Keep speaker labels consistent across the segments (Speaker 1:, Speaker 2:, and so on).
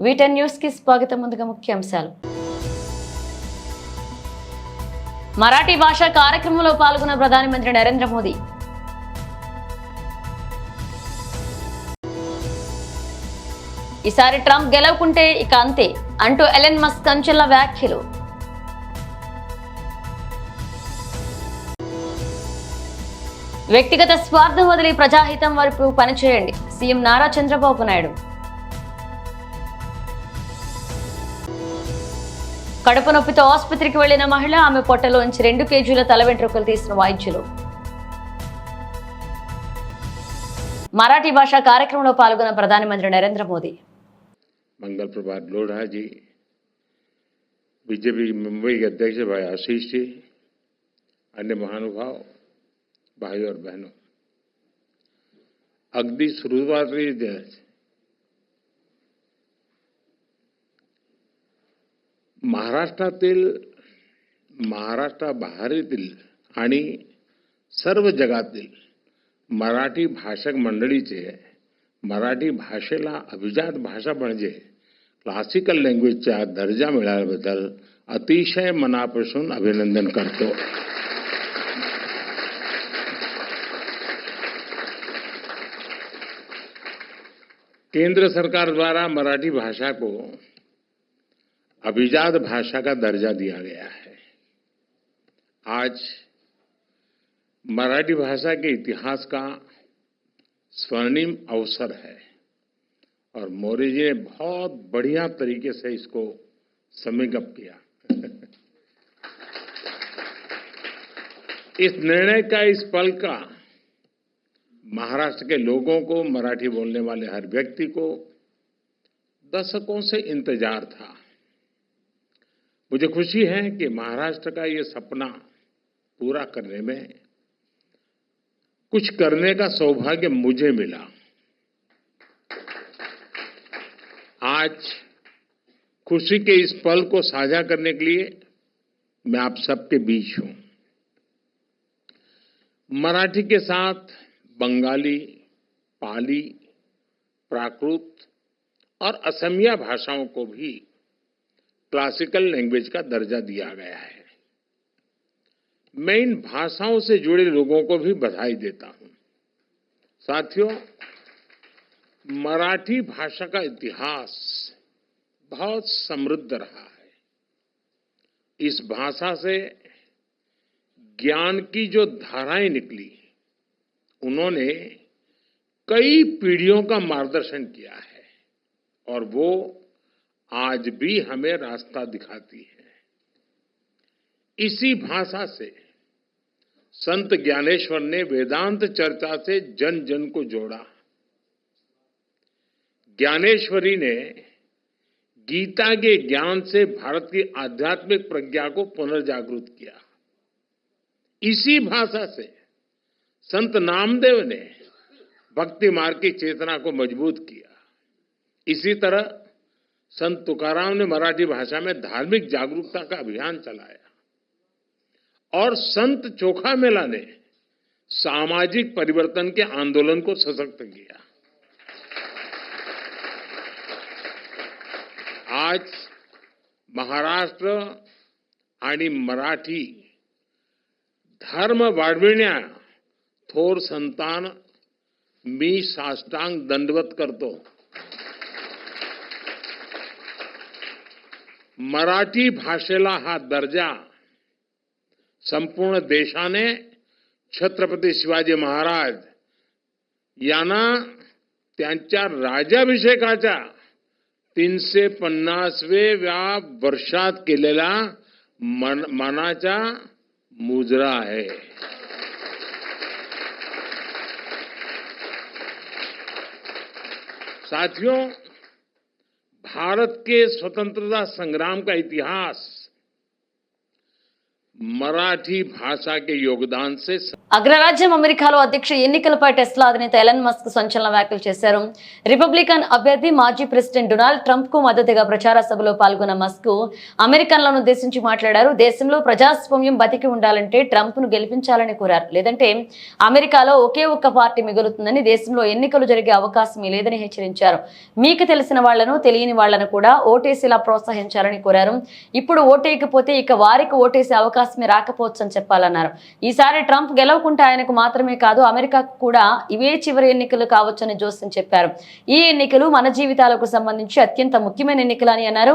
Speaker 1: వీటెన్ news కి స్వాగతం. ముందుగా ముఖ్యాంశాలు. మరాఠీ భాష కార్యక్రమంలో పాల్గొన్న ప్రధానమంత్రి నరేంద్ర మోదీ. ఈసారి ట్రంప్ గెలవకుంటే ఇక అంతే అంటూ ఎలన్ మస్క్ సంచలన వ్యాఖ్యలు. వ్యక్తిగత స్వార్థం వదిలి ప్రజాహితం వైపు పనిచేయండి, సీఎం నారా చంద్రబాబు నాయుడు. కడుపు నొప్పితో ఆసుపత్రికి వెళ్లిన మహిళ, ఆమె పొట్టలోంచి 2 కేజీల తల వెంట్రుకలు తీసిన వైద్యులు. మరాఠీ భాష కార్యక్రమంలో పాల్గొన్న ప్రధానమంత్రి నరేంద్ర మోదీ.
Speaker 2: मंगल प्रभात लोढ़ा जी, बीजेपी मुंबई के अध्यक्ष भाई आशीष जी, अन्य महानुभाव भाई और बहनों, अगदी सुरुवात महाराष्ट्रातील, महाराष्ट्राबाहेरील आणि सर्व जगातील मराठी भाषक मंडळीचे मराठी भाषेला अभिजात भाषा म्हणजे क्लासिकल लँग्वेजचा दर्जा मिळाल्याबद्दल अतिशय मनापासून अभिनंदन करतो. केंद्र सरकार द्वारा मराठी भाषा को अभिजात भाषा का दर्जा दिया गया है. आज मराठी भाषा के इतिहास का स्वर्णिम अवसर है और मौर्य जी ने बहुत बढ़िया तरीके से इसको समेकअप किया. इस निर्णय का, इस पल का महाराष्ट्र के लोगों को, मराठी बोलने वाले हर व्यक्ति को दशकों से इंतजार था. मुझे खुशी है कि महाराष्ट्र का ये सपना पूरा करने में कुछ करने का सौभाग्य मुझे मिला. आज खुशी के इस पल को साझा करने के लिए मैं आप सबके बीच हूं. मराठी के साथ बंगाली, पाली, प्राकृत और असमिया भाषाओं को भी क्लासिकल लैंग्वेज का दर्जा दिया गया है. मैं इन भाषाओं से जुड़े लोगों को भी बधाई देता हूं. साथियों, मराठी भाषा का इतिहास बहुत समृद्ध रहा है. इस भाषा से ज्ञान की जो धाराएं निकली, उन्होंने कई पीढ़ियों का मार्गदर्शन किया है और वो आज भी हमें रास्ता दिखाती है. इसी भाषा से संत ज्ञानेश्वर ने वेदांत चर्चा से जन जन को जोड़ा. ज्ञानेश्वरी ने गीता के ज्ञान से भारत की आध्यात्मिक प्रज्ञा को पुनर्जागृत किया. इसी भाषा से संत नामदेव ने भक्ति मार्ग की चेतना को मजबूत किया. इसी तरह संत तुकाराम ने मराठी भाषा में धार्मिक जागरूकता का अभियान चलाया और संत चोखा मेला ने सामाजिक परिवर्तन के आंदोलन को सशक्त किया. आज महाराष्ट्र आणि मराठी धर्म वाढविण्या थोर संतान मी साष्टांग दंडवत करतो. मराठी भाषेला हा दर्जा संपूर्ण देशाने छत्रपती शिवाजी महाराज यांना त्यांच्या राज्याभिषेकाच्या 350व्या वर्षात केलेला मानाचा मुजरा आहे. साथियों, भारत के स्वतंत्रता संग्राम का इतिहास मराठी भाषा के योगदान से
Speaker 1: అగ్రరాజ్యం అమెరికాలో అధ్యక్ష ఎన్నికలపై టెస్లా అధినేత ఎలన్ మస్క్ సంచలన వ్యాఖ్యలు చేశారు. రిపబ్లికన్ అభ్యర్థి మాజీ ప్రెసిడెంట్ డొనాల్డ్ ట్రంప్ కు మద్దతుగా ప్రచార సభలో పాల్గొన్న మస్క్ అమెరికన్లను ఉద్దేశించి మాట్లాడారు. దేశంలో ప్రజాస్వామ్యం బతికి ఉండాలంటే ట్రంప్ ను గెలిపించాలని కోరారు. లేదంటే అమెరికాలో ఒకే ఒక్క పార్టీ మిగులుతుందని, దేశంలో ఎన్నికలు జరిగే అవకాశమే లేదని హెచ్చరించారు. మీకు తెలిసిన వాళ్లను, తెలియని వాళ్లను కూడా ఓటేసేలా ప్రోత్సహించాలని కోరారు. ఇప్పుడు ఓటేయకపోతే ఇక వారికి ఓటేసే అవకాశమే రాకపోవచ్చని చెప్పాలన్నారు. ఈసారి ట్రంప్ గెలవకుంటే ఆయనకు మాత్రమే కాదు, అమెరికాకు కూడా ఇవే చివరి ఎన్నికలు కావచ్చని జోసెన్ చెప్పారు. ఈ ఎన్నికలు మన జీవితాలకు సంబంధించి అత్యంత ముఖ్యమైన ఎన్నికలని అన్నారు.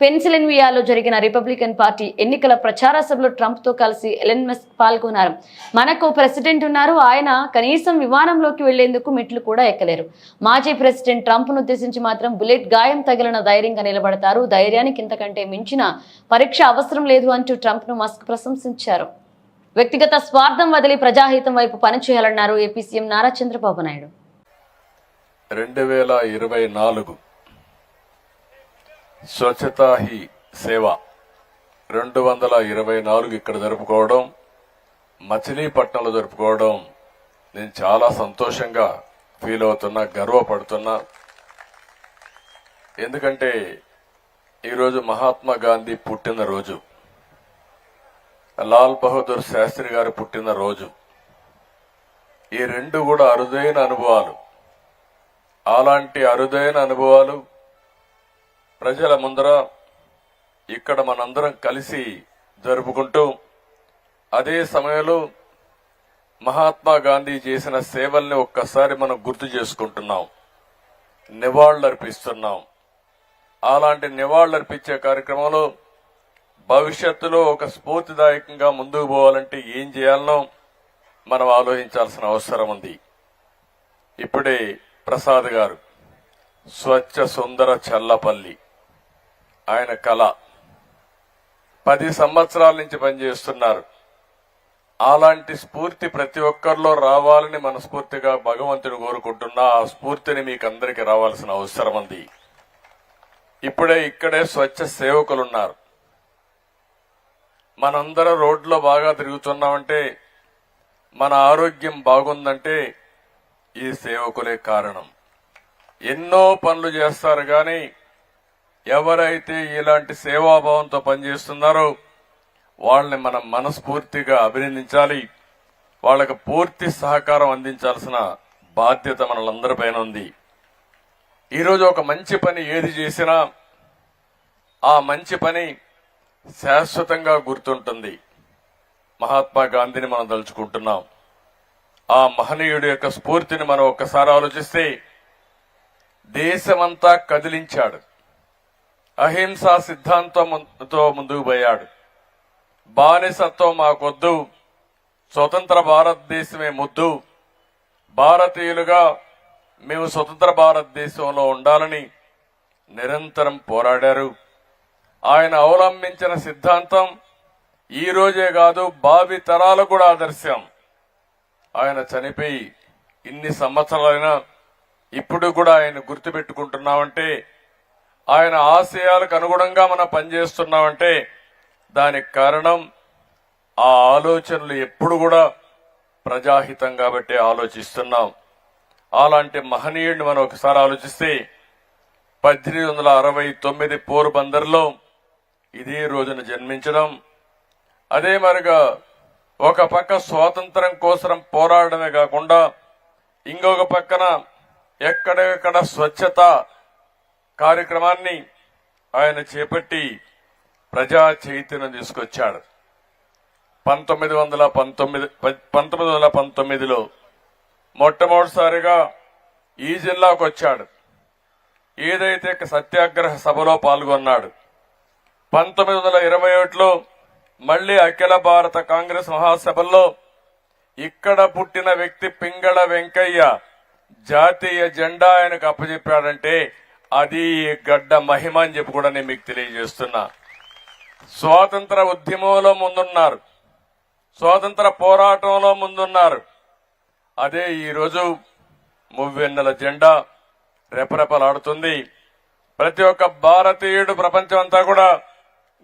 Speaker 1: పెన్సిల్వేనియాలో జరిగిన రిపబ్లికన్ పార్టీ ఎన్నికల ప్రచార సభలో ట్రంప్ తో కలిసి ఎలన్ మస్క్ పాల్గొన్నారు. మనకు ప్రెసిడెంట్ ఉన్నారు, ఆయన కనీసం విమానంలోకి వెళ్లేందుకు మెట్లు కూడా ఎక్కలేరు. మాజీ ప్రెసిడెంట్ ట్రంప్ ను ఉద్దేశించి మాత్రం బుల్లెట్ గాయం తగిలిన ధైర్యంగా నిలబడతారు, ధైర్యానికి ఇంతకంటే మించిన పరీక్ష అవసరం లేదు అంటూ ట్రంప్ ను మస్క్ ప్రశంసించారు. వ్యక్తిగత స్వార్థం వదిలి ప్రజాహితం వైపు పనిచేయాలన్నారు ఏపీ సీఎం నారా చంద్రబాబు నాయుడు.
Speaker 3: 2024 స్వచ్ఛతా హీ సేవ 224 ఇక్కడ జరుపుకోవడం, మచిలీపట్నంలో జరుపుకోవడం నేను చాలా సంతోషంగా ఫీల్ అవుతున్నా, గర్వపడుతున్నా. ఎందుకంటే ఈరోజు మహాత్మా గాంధీ పుట్టినరోజు, లాల్ బహదూర్ శాస్త్రి గారు పుట్టినరోజు. ఈ రెండు కూడా అరుదైన అనుభవాలు. అలాంటి అరుదైన అనుభవాలు ప్రజల ముందర ఇక్కడ మనందరం కలిసి జరుపుకుంటూ, అదే సమయంలో మహాత్మా గాంధీ చేసిన సేవల్ని ఒక్కసారి మనం గుర్తు చేసుకుంటున్నాం, నివాళులర్పిస్తున్నాం. అలాంటి నివాళులర్పించే కార్యక్రమంలో భవిష్యత్తులో ఒక స్ఫూర్తిదాయకంగా ముందుకు పోవాలంటే ఏం చేయాలనో మనం ఆలోచించాల్సిన అవసరం ఉంది. ఇప్పుడే ప్రసాద్ గారు స్వచ్ఛ సుందర చల్లపల్లి ఆయన కళ 10 సంవత్సరాల నుంచి పనిచేస్తున్నారు. అలాంటి స్ఫూర్తి ప్రతి ఒక్కరిలో రావాలని మనస్ఫూర్తిగా భగవంతుడు కోరుకుంటున్నా. ఆ స్ఫూర్తిని మీకు అందరికీ రావాల్సిన అవసరం ఉంది. ఇక్కడే స్వచ్ఛ సేవకులున్నారు. మనందరం రోడ్లో బాగా తిరుగుతున్నామంటే, మన ఆరోగ్యం బాగుందంటే ఈ సేవకులే కారణం. ఎన్నో పనులు చేస్తారు కానీ ఎవరైతే ఇలాంటి సేవాభావంతో పనిచేస్తున్నారో వాళ్ళని మనం మనస్ఫూర్తిగా అభినందించాలి. వాళ్ళకు పూర్తి సహకారం అందించాల్సిన బాధ్యత మనలందరిపైన ఉంది. ఈరోజు ఒక మంచి పని ఏది చేసినా ఆ మంచి పని శాశ్వతంగా గుర్తుంటుంది. మహాత్మా గాంధీని మనం తలుచుకుంటున్నాం. ఆ మహనీయుడి యొక్క స్ఫూర్తిని మనం ఒక్కసారి ఆలోచిస్తే, దేశమంతా కదిలించాడు. అహింసా సిద్ధాంతంతో ముందుకు పోయాడు. బానిసత్వం మాకొద్దు, స్వతంత్ర భారతదేశమే ముద్దు, భారతీయులుగా మేము స్వతంత్ర భారతదేశంలో ఉండాలని నిరంతరం పోరాడారు. ఆయన అవలంబించిన సిద్ధాంతం ఈ రోజే కాదు, భావి తరాలకు కూడా ఆదర్శం. ఆయన చనిపోయి ఇన్ని సంవత్సరాలైనా ఇప్పుడు కూడా ఆయన గుర్తుపెట్టుకుంటున్నామంటే, ఆయన ఆశయాలకు అనుగుణంగా మనం పనిచేస్తున్నామంటే దానికి కారణం ఆ ఆలోచనలు ఎప్పుడు కూడా ప్రజాహితం కాబట్టి ఆలోచిస్తున్నాం. అలాంటి మహనీయుడిని మనం ఒకసారి ఆలోచిస్తే, 1869 పోర్బందర్లో ఇదే రోజున జన్మించడం, అదే మరిగా ఒక పక్క స్వాతంత్రం కోసం పోరాడమే కాకుండా ఇంకొక పక్కన ఎక్కడెక్కడ స్వచ్ఛత కార్యక్రమాన్ని ఆయన చేపట్టి ప్రజా చైతన్యం తీసుకొచ్చాడు. 1919లో మొట్టమొదటిసారిగా ఈ జిల్లాకు వచ్చాడు. ఏదైతే సత్యాగ్రహ సభలో పాల్గొన్నాడు. 1921లో మళ్లీ అఖిల భారత కాంగ్రెస్ మహాసభల్లో ఇక్కడ పుట్టిన వ్యక్తి పింగళ వెంకయ్య జాతీయ జెండా ఆయనకు అప్పచెప్పాడంటే అది గడ్డ మహిమ అని చెప్పి కూడా నేను మీకు తెలియజేస్తున్నా. స్వాతంత్ర ఉద్యమంలో ముందున్నారు, స్వాతంత్ర పోరాటంలో ముందున్నారు. అదే ఈరోజు మువ్వెన్నెల జెండా రెపరెపలాడుతుంది. ప్రతి ఒక్క భారతీయుడు ప్రపంచం అంతా కూడా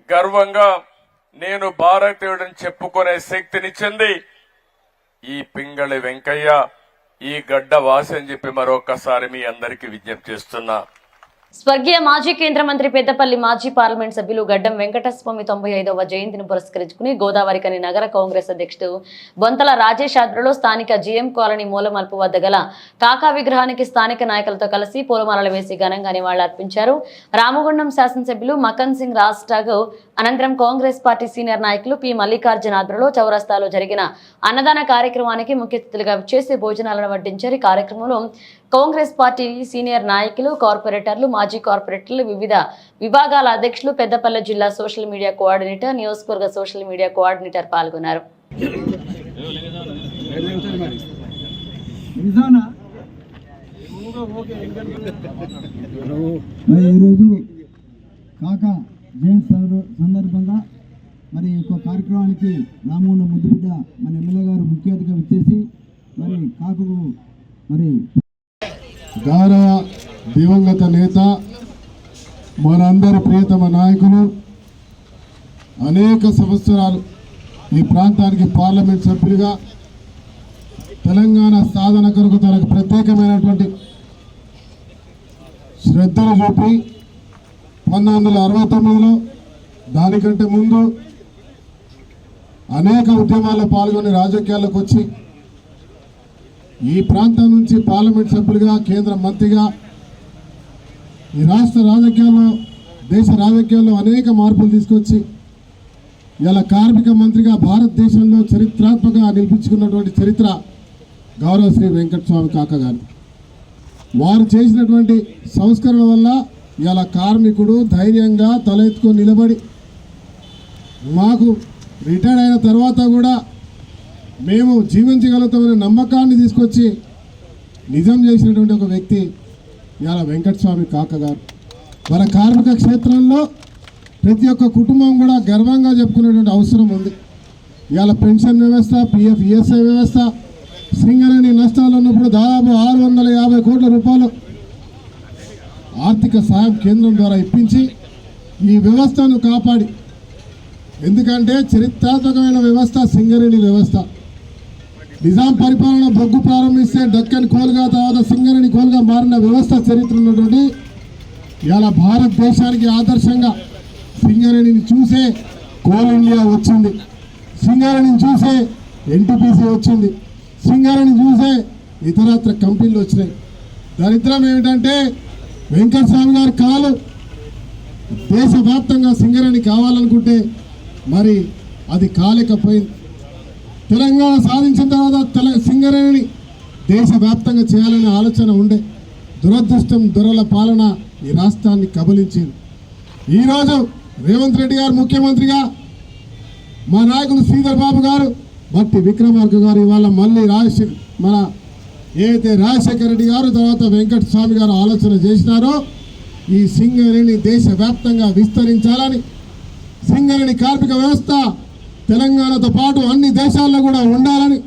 Speaker 3: గర్వంగా నేను భారతీయుడిని చెప్పుకునే శక్తినిచ్చింది ఈ పింగళి వెంకయ్య ఈ గడ్డ వాసి అని చెప్పి మరొకసారి మీ అందరికీ విజ్ఞప్తి చేస్తున్నా.
Speaker 1: స్వర్గీయ మాజీ కేంద్ర మంత్రి పెద్దపల్లి మాజీ పార్లమెంట్ సభ్యులు గడ్డం వెంకటస్వామి 95వ జయంతిని పురస్కరించుకుని గోదావరికని నగర కాంగ్రెస్ అధ్యక్షుడు బొంతల రాజేష్ ఆధ్వర్యంలో స్థానిక జీఎం కాలనీ మూలమల్పు వద్ద గల కాకా విగ్రహానికి స్థానిక నాయకులతో కలిసి పూలమాలలు వేసి ఘనంగా నివాళులర్పించారు. రామగుండం శాసనసభ్యులు మకన్ సింగ్ రాష్ట్రాగు అనంతరం కాంగ్రెస్ పార్టీ సీనియర్ నాయకులు పి మల్లికార్జున ఆధ్వర్యంలో చౌరస్తాలో జరిగిన అన్నదాన కార్యక్రమానికి ముఖ్య అతిథులుగా చేసి భోజనాలను వడ్డించారు. ఈ కార్యక్రమంలో కాంగ్రెస్ పార్టీ సీనియర్ నాయకులు, కార్పొరేటర్లు, మాజీ కార్పొరేటర్లు, వివిధ విభాగాల అధ్యక్షులు, పెద్దపల్లి జిల్లా సోషల్ మీడియా కోఆర్డినేటర్, నియోజకవర్గ సోషల్ మీడియా కోఆర్డినేటర్ పాల్గొన్నారు.
Speaker 4: సందర్భంగా మరి ఈ కార్యక్రమానికి రామగుండం ముద్దుబిడ్డ మన ఎమ్మెల్యే గారు ముఖ్య అతిథిగా వచ్చేసి మరి కాకుకు మరి
Speaker 5: గౌరవ దివంగత నేత మనందరి ప్రియతమ నాయకులు అనేక సంవత్సరాలు ఈ ప్రాంతానికి పార్లమెంట్ సభ్యులుగా తెలంగాణ సాధన కొరకు తనకు ప్రత్యేకమైనటువంటి శ్రద్ధను చూపి 1969లో దానికంటే ముందు అనేక ఉద్యమాల్లో పాల్గొని రాజకీయాల్లోకి వచ్చి ఈ ప్రాంతం నుంచి పార్లమెంట్ సభ్యులుగా, కేంద్ర మంత్రిగా ఈ రాష్ట్ర రాజకీయాల్లో, దేశ రాజకీయాల్లో అనేక మార్పులు తీసుకొచ్చి ఇలా కార్మిక మంత్రిగా భారతదేశంలో చరిత్రాత్మకంగా నిలిపించుకున్నటువంటి చరిత్ర గౌరవ శ్రీ వెంకటస్వామి కాక గారు. వారు చేసినటువంటి సంస్కరణ వల్ల ఇలా కార్మికుడు ధైర్యంగా తల ఎత్తుకొని నిలబడి మాకు రిటైర్ అయిన తర్వాత కూడా మేము జీవించగలుగుతామనే నమ్మకాన్ని తీసుకొచ్చి నిజం చేసినటువంటి ఒక వ్యక్తి ఇవాళ వెంకటస్వామి కాక గారు. మన కార్మిక క్షేత్రంలో ప్రతి ఒక్క కుటుంబం కూడా గర్వంగా చెప్పుకునేటువంటి అవసరం ఉంది. ఇవాళ పెన్షన్ వ్యవస్థ, పిఎఫ్, ఈఎస్ఐ వ్యవస్థ సింగరేణి నష్టాలు ఉన్నప్పుడు దాదాపు 650 కోట్ల రూపాయలు ఆర్థిక సాయం కేంద్రం ద్వారా ఇప్పించి ఈ వ్యవస్థను కాపాడి, ఎందుకంటే చరిత్రాత్మకమైన వ్యవస్థ సింగరేణి వ్యవస్థ. నిజాం పరిపాలన బొగ్గు ప్రారంభిస్తే డక్కన్ కోల్గా, తర్వాత సింగరేణి కోల్గా మారిన వ్యవస్థ చరిత్ర ఉన్నటువంటి ఇలా భారతదేశానికి ఆదర్శంగా సింగరేణిని చూసే కోల్ ఇండియా వచ్చింది, సింగరేణిని చూసే ఎన్టీపీసీ వచ్చింది, సింగరేణిని చూసే ఇతరత్ర కంపెనీలు వచ్చినాయి. దరిద్రం ఏమిటంటే వెంకటస్వామి గారి కళలు దేశవ్యాప్తంగా సింగరేణి కావాలనుకుంటే మరి అది కాలేకపోయింది. తెలంగాణ సాధించిన తర్వాత సింగరేణిని దేశవ్యాప్తంగా చేయాలనే ఆలోచన ఉండే. దురదృష్టం, దొరల పాలన ఈ రాష్ట్రాన్ని కబలించింది. ఈరోజు రేవంత్ రెడ్డి గారు ముఖ్యమంత్రిగా, మా నాయకులు శ్రీధర్ బాబు గారు, బట్టి విక్రమార్క గారు, ఇవాళ మళ్ళీ మన ఏదైతే రాజశేఖర రెడ్డి గారు, తర్వాత వెంకటస్వామి గారు ఆలోచన చేసినారో ఈ సింగరేణి దేశవ్యాప్తంగా విస్తరించాలని, సింగరేణి కార్మిక వ్యవస్థ తెలంగాణతో పాటు అన్ని దేశాల్లో కూడా ఉండాలని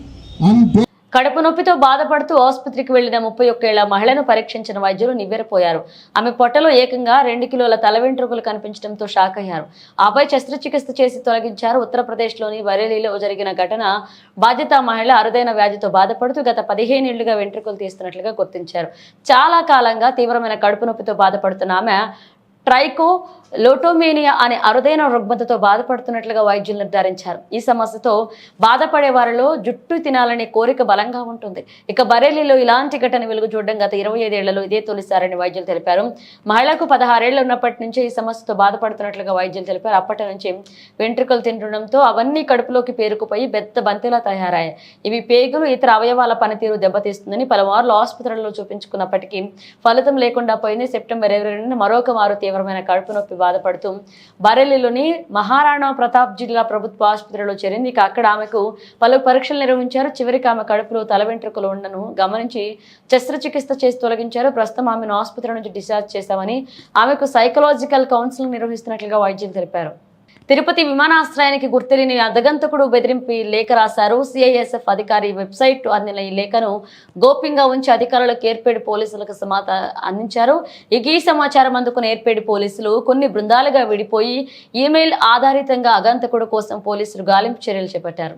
Speaker 1: కడుపు నొప్పితో బాధపడుతూ ఆసుపత్రికి వెళ్లిన 31 ఏళ్ల మహిళను పరీక్షించిన వైద్యులు నివ్వెరపోయారు. ఆమె పొట్టలో ఏకంగా 2 కిలోల తల వెంట్రుకలు కనిపించడంతో షాక్ అయ్యారు. ఆపై శస్త్రచికిత్స చేసి తొలగించారు. ఉత్తరప్రదేశ్లోని బరేలీలో జరిగిన ఘటన. బాధిత మహిళ అరుదైన వ్యాధితో బాధపడుతూ గత 15 ఏళ్లుగా వెంట్రుకలు తీస్తున్నట్లుగా గుర్తించారు. చాలా కాలంగా తీవ్రమైన కడుపు నొప్పితో బాధపడుతున్న ఆమె ట్రైకోలోటోమేనియా అనే అరుదైన రుగ్మతతో బాధపడుతున్నట్లుగా వైద్యులు నిర్ధారించారు. ఈ సమస్యతో బాధపడే వారిలో జుట్టు తినాలనే కోరిక బలంగా ఉంటుంది. ఇక బరేలీలో ఇలాంటి ఘటన వెలుగు చూడడం గత 25 ఏళ్లలో ఇదే తొలిసారని వైద్యులు తెలిపారు. మహిళకు 16 ఏళ్లు ఉన్నప్పటి నుంచే ఈ సమస్యతో బాధపడుతున్నట్లుగా వైద్యులు తెలిపారు. అప్పటి నుంచి వెంట్రుకలు తింటుండడంతో అవన్నీ కడుపులోకి పేరుకుపోయి పెద్ద బంతిలా తయారయ్యాయి. ఇవి పేగులు, ఇతర అవయవాల పనితీరు దెబ్బతీస్తుందని పలుమార్లు ఆసుపత్రుల్లో చూపించుకున్నప్పటికీ ఫలితం లేకుండా పోయింది. సెప్టెంబర్ 22న మరొక మారు తీవ్రమైన కడుపు నొప్పి బాధపడుతూ బరేలీలోని మహారాణా ప్రతాప్ జిల్లా ప్రభుత్వ ఆసుపత్రిలో చేరింది. ఇక అక్కడ ఆమెకు పలు పరీక్షలు నిర్వహించారు. చివరికి ఆమె కడుపులో తల వెంట్రుకలు ఉండను గమనించి శస్త్రచికిత్స చేసి తొలగించారు. ప్రస్తుతం ఆమెను ఆసుపత్రి నుంచి డిశ్చార్జ్ చేశామని, ఆమెకు సైకలాజికల్ కౌన్సిలింగ్ నిర్వహిస్తున్నట్లుగా వైద్యులు తెలిపారు. తిరుపతి విమానాశ్రయానికి గుర్తెలిని అదగంతకుడు బెదిరింపు లేఖ రాశారు. సిఐఎస్ఎఫ్ అధికారి వెబ్సైట్ అందిన ఈ లేఖను గోప్యంగా ఉంచి అధికారులకు ఏర్పేడు పోలీసులకు అందించారు. ఈ సమాచారం అందుకున్న ఏర్పేడు పోలీసులు కొన్ని బృందాలుగా విడిపోయి ఈమెయిల్ ఆధారితంగా అగంతకుడు కోసం పోలీసులు గాలింపు చర్యలు చేపట్టారు.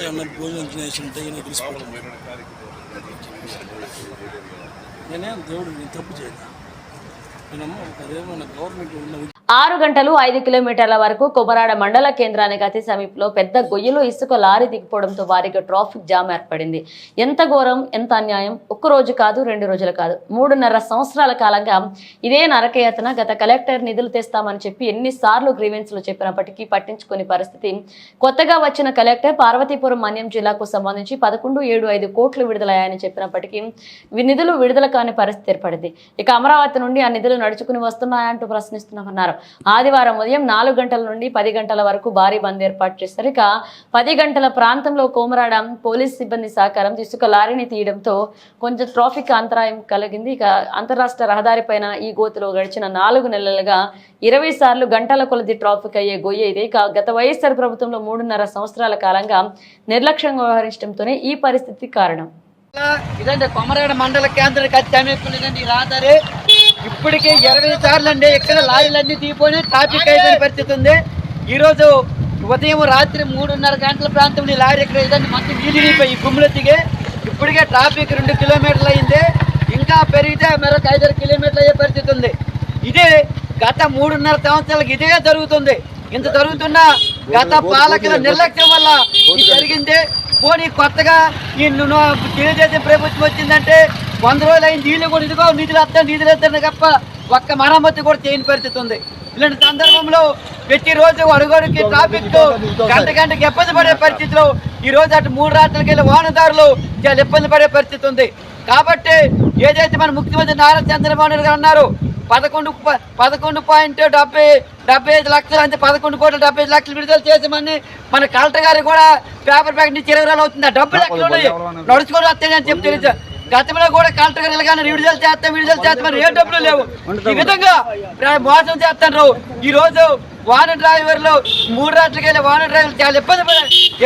Speaker 6: వస్తాయి అన్నట్టు భోజనం తినేసి ఉంటే ఈయన తీసుకుంటాం. నేనే దేవుడు నేను తప్పు చేయను. నేనమ్మ అదేమో నా గవర్నమెంట్ ఉన్న
Speaker 1: 6 గంటలు 5 కిలోమీటర్ల వరకు కొమరాడ మండల కేంద్రానికి అతి సమీపంలో పెద్ద గొయ్యిలో ఇసుక లారీ దిగిపోవడంతో భారీగా ట్రాఫిక్ జామ్ ఏర్పడింది. ఎంత ఘోరం, ఎంత అన్యాయం! ఒక్క రోజు కాదు, 2 రోజులు కాదు, 3.5 సంవత్సరాల కాలంగా ఇదే నరకయాతన. గత కలెక్టర్ నిధులు తెస్తామని చెప్పి ఎన్నిసార్లు గ్రీవెన్స్లు చెప్పినప్పటికీ పట్టించుకునే పరిస్థితి. కొత్తగా వచ్చిన కలెక్టర్ పార్వతీపురం మన్యం జిల్లాకు సంబంధించి 11.75 కోట్లు విడుదలయ్యాయని చెప్పినప్పటికీ నిధులు విడుదల కాని పరిస్థితి ఏర్పడింది. ఇక అమరావతి నుండి ఆ నిధులు నడుచుకుని వస్తున్నాయంటూ ప్రశ్నిస్తున్నామన్నారు. ఆదివారం ఉదయం 4 గంటల నుండి 10 గంటల వరకు భారీ బంద్ ఏర్పాటు చేశారు. ఇక 10 గంటల ప్రాంతంలో కోమరాడ పోలీస్ సిబ్బంది సహకారం ఇసుక లారీని తీయడంతో కొంచెం ట్రాఫిక్ అంతరాయం కలిగింది. ఇక అంతరాష్ట్ర రహదారిపైన ఈ గోతులో గడిచిన 4 నెలలుగా 20 సార్లు గంటల కొలది ట్రాఫిక్ అయ్యే గొయ్య ఇది. ఇక గత వైఎస్ఆర్ ప్రభుత్వంలో 3.5 సంవత్సరాల కాలంగా నిర్లక్ష్యంగా వ్యవహరించడంతోనే ఈ పరిస్థితి కారణం.
Speaker 7: ఇదండి కొమరాడ మండల కేంద్రానికి అతి సమీపండి రహదారి. ఇప్పటికే 20 సార్లు అండి ఇక్కడ లారీలన్నీ తీపోయి ట్రాఫిక్ అయిపోయిన పరిస్థితి ఉంది. ఈరోజు ఉదయం రాత్రి 3:30 గంటల ప్రాంతంలో లారీ ఇక్కడ ఇదండి మొత్తం వీధిపోయి గుమ్ములు దిగి ఇప్పటికే ట్రాఫిక్ 2 కిలోమీటర్లు అయింది. ఇంకా పెరిగితే మరొక 5-6 కిలోమీటర్లు అయ్యే పరిస్థితి ఉంది. ఇది గత 3.5 సంవత్సరాలకు ఇదే జరుగుతుంది. ఇంత జరుగుతున్న గత పాలకుల నిర్లక్ష్యం వల్ల ఇది జరిగింది. పోనీ కొత్తగా ఈ తెలుగుదేశం ప్రభుత్వం వచ్చిందంటే 100 రోజులు అయింది. వీళ్ళు కూడా ఇదిగో నిధులు వస్తాయి తప్ప ఒక్క మరమ్మతు కూడా చేయని పరిస్థితి ఉంది. ఇలాంటి సందర్భంలో ప్రతిరోజు అడుగడుకి ట్రాఫిక్ గంటకి ఇబ్బంది పడే పరిస్థితిలో ఈ రోజు అటు 3 రాత్రులకి వెళ్ళి వాహనదారులు చాలా ఇబ్బంది పడే పరిస్థితి ఉంది. కాబట్టి ఏదైతే మన ముఖ్యమంత్రి నారా చంద్రబాబు నాయుడు గారు అన్నారు 11.75 లక్షలు అంటే 11.75 లక్షలు విడుదల చేసామని మన కలెక్టర్ గారు కూడా పేపర్ ప్యాకెట్ నుంచి 20 రోజులు అవుతుంది. ఆ డబ్బులు ఎక్కడ ఉన్నాయి నడుచుకొని వస్తాయని చెప్పి తెలియదు. గతంలో కూడా కలెక్టర్ గారు కానీ విడుదల చేస్తామని ఏ డబ్బులు లేవు. ఈ విధంగా మోసం చేస్తున్నారు. ఈ రోజు వాహన డ్రైవర్లు 3 రాత్రులకి వెళ్ళి వాహన డ్రైవర్లు చాలా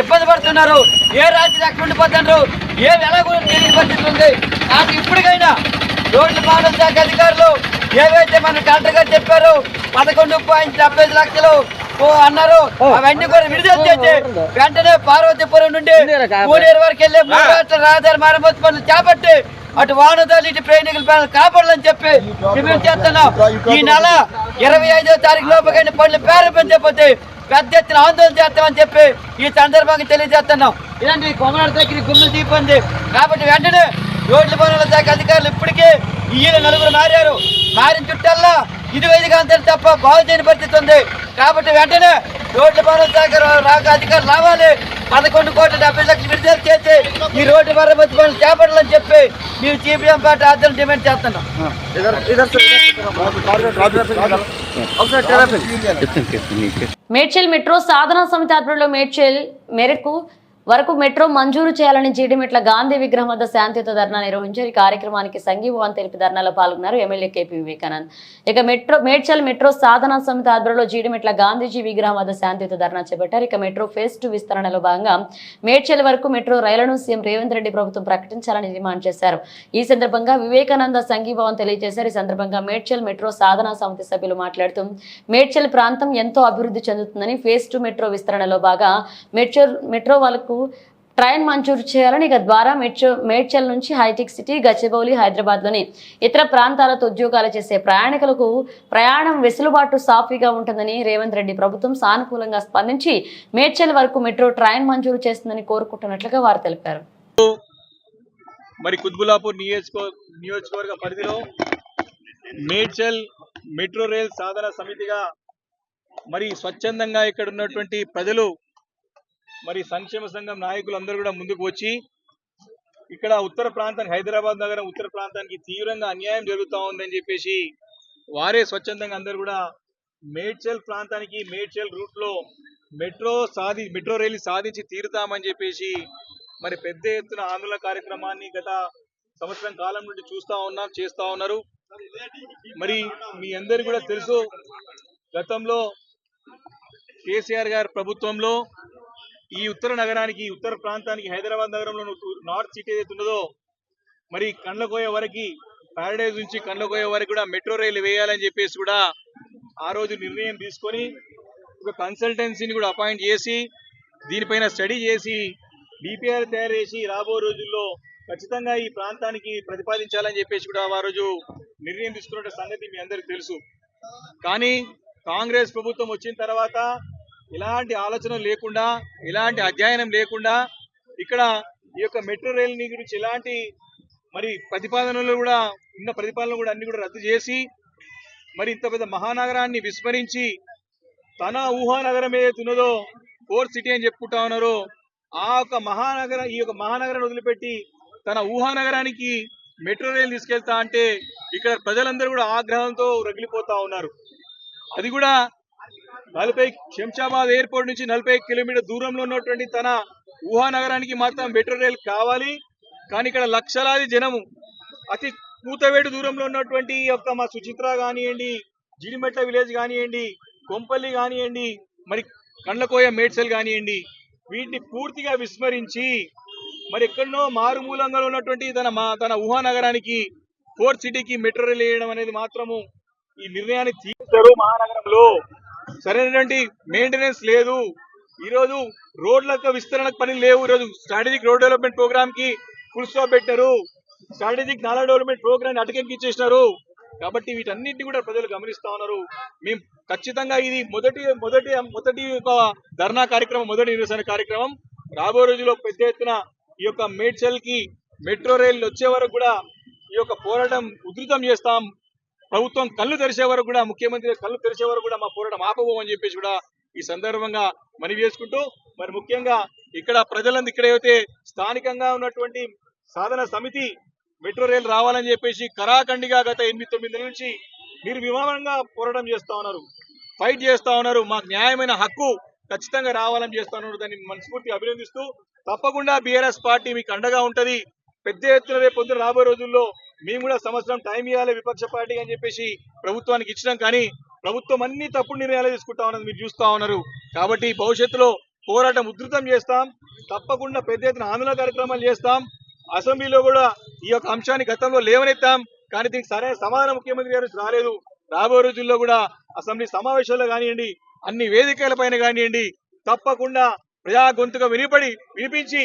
Speaker 7: ఇబ్బంది పడుతున్నారు. ఏ రాత్రి ఎక్కడ ఉండిపోతున్నారు, ఏమి ఎలా కూడా తెలియని పరిస్థితి ఉంది. నాకు ఇప్పటికైనా రోడ్ల భవన శాఖ అధికారులు ఏవైతే మన కలెక్టర్ గారు చెప్పారో 11.75 లక్షలు అన్నారు అవన్నీ కూడా విడుదల చేసి వెంటనే పార్వతీపురం నుండి పూడేరు వరకు వెళ్ళి 3 రాష్ట్రాల రహదారి మరమ్మతు పనులు చేపట్టి అటు వాహనదారులు ఇటు ప్రయాణికులు కాపాడాలని చెప్పి డిమాండ్ చేస్తున్నాం. ఈ నెల 25వ తారీఖు లోపుగా పనులు ప్రారంభించకపోతే పెద్ద ఎత్తున ఆందోళన చేస్తామని చెప్పి ఈ సందర్భంగా తెలియజేస్తున్నాం. ఇలాంటి కొమరాడ దగ్గర గుమ్ములు తీపంది. కాబట్టి వెంటనే రోడ్ల పనుల శాఖ అధికారులు ఇప్పటికే ఈయన 4 మారిన చుట్టల్లా ఇది వైదిగా అంతే తప్ప బాగు చేయని పరిస్థితి ఉంది. కాబట్టి వెంటనే రోడ్ల పనుల శాఖ అధికారులు రావాలి. 11.70 లక్షలు విడుదల చేసి ఈ రోడ్డు మరమ్మతు పనులు చేపట్టాలని చెప్పి మేము సిపిఎం పార్టీ ఆధ్వర్యంలో డిమాండ్ చేస్తున్నాం.
Speaker 1: మేడ్చల్ మెట్రో సాధనా సమితి ఆధ్వర్యంలో మేడ్చల్ మేరకు వరకు మెట్రో మంజూరు చేయాలని జీడిమెట్ల గాంధీ విగ్రహం వద్ద శాంతియుత ధర్నా నిర్వహించారు. ఈ కార్యక్రమానికి సంఘీభావం తెలిపి ధర్నాలో పాల్గొన్నారు ఎమ్మెల్యే కేపీ వివేకానంద్. ఇక మేడ్చల్ మెట్రో సాధనా సమితి ఆధ్వర్యంలో జీడిమెట్ల గాంధీజీ విగ్రహం వద్ద శాంతియుత ధర్నా చేపట్టారు. ఇక మెట్రో ఫేజ్ 2 విస్తరణలో భాగంగా మేడ్చల్ వరకు మెట్రో రైళ్లను సీఎం రేవంత్ రెడ్డి ప్రభుత్వం ప్రకటించాలని డిమాండ్ చేశారు. ఈ సందర్భంగా వివేకానంద సంఘీభావం తెలియజేశారు. ఈ సందర్భంగా మేడ్చల్ మెట్రో సాధనా సమితి సభ్యులు మాట్లాడుతూ మేడ్చల్ ప్రాంతం ఎంతో అభివృద్ధి చెందుతుందని ఫేజ్ 2 మెట్రో విస్తరణలో భాగంగా మెట్రో వాళ్ళకు ట్రైన్ మంజూరు చేయాలని, ఇక ద్వారా మేడ్చల్ నుంచి హైటెక్ సిటీ, గచ్చిబౌలి, హైదరాబాద్లోని ఇతర ప్రాంతాలతో ఉద్యోగాలు చేసే ప్రయాణికులకు ప్రయాణం వెసులుబాటు సాఫీగా ఉంటుందని రేవంత్ రెడ్డి ప్రభుత్వం సానుకూలంగా స్పందించి మేడ్చల్ వరకు మెట్రో ట్రైన్ మంజూరు చేస్తుందని కోరుకుంటున్నట్లుగా వారు తెలిపారు.
Speaker 8: మరి కుత్బుల్లాపూర్ నియోజకవర్గ పరిధిలో మేడ్చల్ మెట్రో రైల్ సాధన సమితిగా మరి స్వచ్ఛందంగా ఇక్కడ ఉన్నటువంటి ప్రజలు మరి సంక్షేమ సంఘం నాయకులు అందరూ కూడా ముందుకు వచ్చి ఇక్కడ ఉత్తర ప్రాంతానికి హైదరాబాద్ నగరం ఉత్తర ప్రాంతానికి తీవ్రంగా అన్యాయం జరుగుతూ ఉందని చెప్పేసి వారే స్వచ్ఛందంగా అందరూ కూడా మేడ్చల్ ప్రాంతానికి మేడ్చల్ రూట్ లో మెట్రో రైలు సాధించి తీరుతామని చెప్పేసి మరి పెద్ద ఎత్తున ఆందోళన కార్యక్రమాన్ని గత సంవత్సరం కాలం నుండి చేస్తా ఉన్నారు. మరి మీ అందరికీ కూడా తెలుసు, గతంలో కేసీఆర్ గారి ప్రభుత్వంలో ఈ ఉత్తర నగరానికి ఉత్తర ప్రాంతానికి హైదరాబాద్ నగరంలో నార్త్ సిటీ ఏదైతే ఉన్నదో మరి కండ్లకోయ వరకు ప్యారడైజ్ నుంచి కండ్లకోయ వరకు కూడా మెట్రో రైలు వేయాలని చెప్పేసి కూడా ఆ రోజు నిర్ణయం తీసుకొని ఒక కన్సల్టెన్సీని కూడా అపాయింట్ చేసి దీనిపైన స్టడీ చేసి డిపిఆర్ తయారు చేసి రాబో రోజుల్లో ఖచ్చితంగా ఈ ప్రాంతానికి ప్రతిపాదించాలని చెప్పేసి కూడా ఆ రోజు నిర్ణయం తీసుకున్న సంగతి మీ అందరికీ తెలుసు. కానీ కాంగ్రెస్ ప్రభుత్వం వచ్చిన తర్వాత ఇలాంటి ఆలోచన లేకుండా, ఇలాంటి అధ్యయనం లేకుండా ఇక్కడ ఈ యొక్క మెట్రో రైల్ గురించి ఎలాంటి మరి ప్రతిపాదనలు కూడా ఉన్న ప్రతిపాదనలు కూడా అన్ని కూడా రద్దు చేసి మరి ఇంత పెద్ద మహానగరాన్ని విస్మరించి తన ఊహానగరం ఏదైతే ఉన్నదో ఫోర్త్ సిటీ అని చెప్పుకుంటా ఉన్నారో ఈ యొక్క మహానగరాన్ని వదిలిపెట్టి తన ఊహానగరానికి మెట్రో రైలు తీసుకెళ్తా అంటే ఇక్కడ ప్రజలందరూ కూడా ఆగ్రహంతో రగిలిపోతా ఉన్నారు. అది కూడా శంషాబాద్ ఎయిర్పోర్ట్ నుంచి 40 కిలోమీటర్ దూరంలో ఉన్నటువంటి తన ఊహానగరానికి మాత్రం మెట్రో రైలు కావాలి. కానీ ఇక్కడ లక్షలాది జనము అతి కూతవేటు దూరంలో ఉన్నటువంటి యొక్క మా సుచిత్ర కానివ్వండి, జిడిమెట్ల విలేజ్ కానివ్వండి, కొంపల్లి కానివ్వండి, మరి కండ్లకోయ మేడ్చల్ కానివ్వండి, వీటిని పూర్తిగా విస్మరించి మరి ఎక్కడనో మారుమూలంగా ఉన్నటువంటి తన ఊహానగరానికి ఫోర్త్ సిటీకి మెట్రో రైలు వేయడం అనేది మాత్రము ఈ నిర్ణయాన్ని తీసుకుంటారు. మహానగరంలో సరైనటువంటి మెయింటెనెన్స్ లేదు. ఈరోజు రోడ్లకు విస్తరణకు పని లేవు. ఈరోజు స్ట్రాటజిక్ రోడ్ డెవలప్మెంట్ ప్రోగ్రామ్ కి ఫుల్ స్టాప్ పెట్టారు. స్ట్రాటజిక్ నాలా డెవలప్మెంట్ ప్రోగ్రామ్ అటకెక్కించేసినారు. కాబట్టి వీటన్నిటిని కూడా ప్రజలు గమనిస్తా ఉన్నారు. మేము ఖచ్చితంగా ఇది మొదటి ఒక ధర్నా కార్యక్రమం, మొదటి నిరసన కార్యక్రమం. రాబో రోజుల్లో పెద్ద ఎత్తున ఈ యొక్క మేడ్చల్ కి మెట్రో రైలు వచ్చే వరకు కూడా ఈ యొక్క పోరాటం ఉధృతం చేస్తాం. ప్రభుత్వం కళ్ళు తెరిచే వరకు కూడా, ముఖ్యమంత్రి కళ్ళు తెరిచే వరకు కూడా మా పోరాటం ఆపబోమని చెప్పేసి కూడా ఈ సందర్భంగా మనవి చేసుకుంటూ, మరి ముఖ్యంగా ఇక్కడ ప్రజలందరూ ఇక్కడ ఏవైతే స్థానికంగా ఉన్నటువంటి సాధన సమితి మెట్రో రైలు రావాలని చెప్పేసి కరాఖండిగా గత 8-9 నెలల నుంచి నిర్వివాదంగా పోరాటం చేస్తా ఉన్నారు, ఫైట్ చేస్తా ఉన్నారు. మాకు న్యాయమైన హక్కు ఖచ్చితంగా రావాలని చేస్తా ఉన్నారు. దాన్ని మనస్ఫూర్తిగా అభినందిస్తూ తప్పకుండా బీఆర్ఎస్ పార్టీ మీకు అండగా ఉంటది. పెద్ద ఎత్తున రేపు పొద్దున రాబోయే రోజుల్లో మేము కూడా సంవత్సరం టైం ఇవ్వాలి విపక్ష పార్టీ అని చెప్పేసి ప్రభుత్వానికి ఇచ్చినాం. కానీ ప్రభుత్వం అన్ని తప్పుడు నిర్ణయాలు తీసుకుంటా ఉన్నది మీరు చూస్తా ఉన్నారు. కాబట్టి భవిష్యత్తులో పోరాటం ఉధృతం చేస్తాం. తప్పకుండా పెద్ద ఎత్తున ఆందోళన కార్యక్రమాలు చేస్తాం. అసెంబ్లీలో కూడా ఈ యొక్క అంశాన్ని గతంలో లేవనెత్తాం. కానీ దీనికి సరైన సమాధానం ముఖ్యమంత్రి గారు రాలేదు. రాబోయే రోజుల్లో కూడా అసెంబ్లీ సమావేశాల్లో కానివ్వండి, అన్ని వేదికలపైన కానివ్వండి, తప్పకుండా ప్రజా గొంతుగా వినిపించి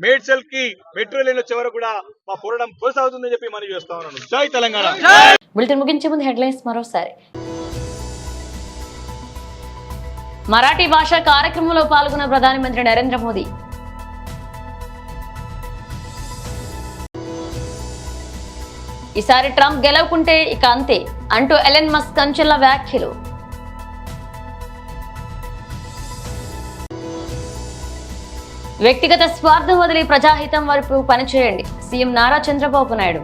Speaker 8: మేడ్చల్ కి మెట్రో రైలు వచ్చే వరకు కూడా మా పోరాటం కొనసాగుతుందని చెప్పి మనం చేస్తా ఉన్నాను. జై తెలంగాణ.
Speaker 1: బులెటిన్ ముగించే ముందు హెడ్లైన్స్ మరోసారి. మరాఠీ భాష కార్యక్రమంలో పాల్గొన్న ప్రధానమంత్రి నరేంద్ర మోదీ. ఈసారి ట్రంప్ గెలవకుంటే ఇక అంతే అంటూ ఎలన్ మస్క్ సంచలన వ్యాఖ్యలు. వ్యక్తిగత స్వార్థం వదిలి ప్రజాహితం వైపు పనిచేయండి, సీఎం నారా చంద్రబాబు నాయుడు.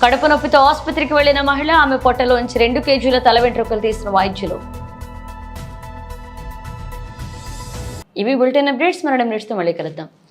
Speaker 1: కడుపు నొప్పితో ఆసుపత్రికి వెళ్లిన మహిళ, ఆమె పొట్టలోంచి 2 కేజీల తల వెంట్రుకలు తీసిన వైద్యులు. ఇవి బులెటిన్ అప్డేట్స్. మరో నిమిషంతో మళ్ళీ కలుద్దాం.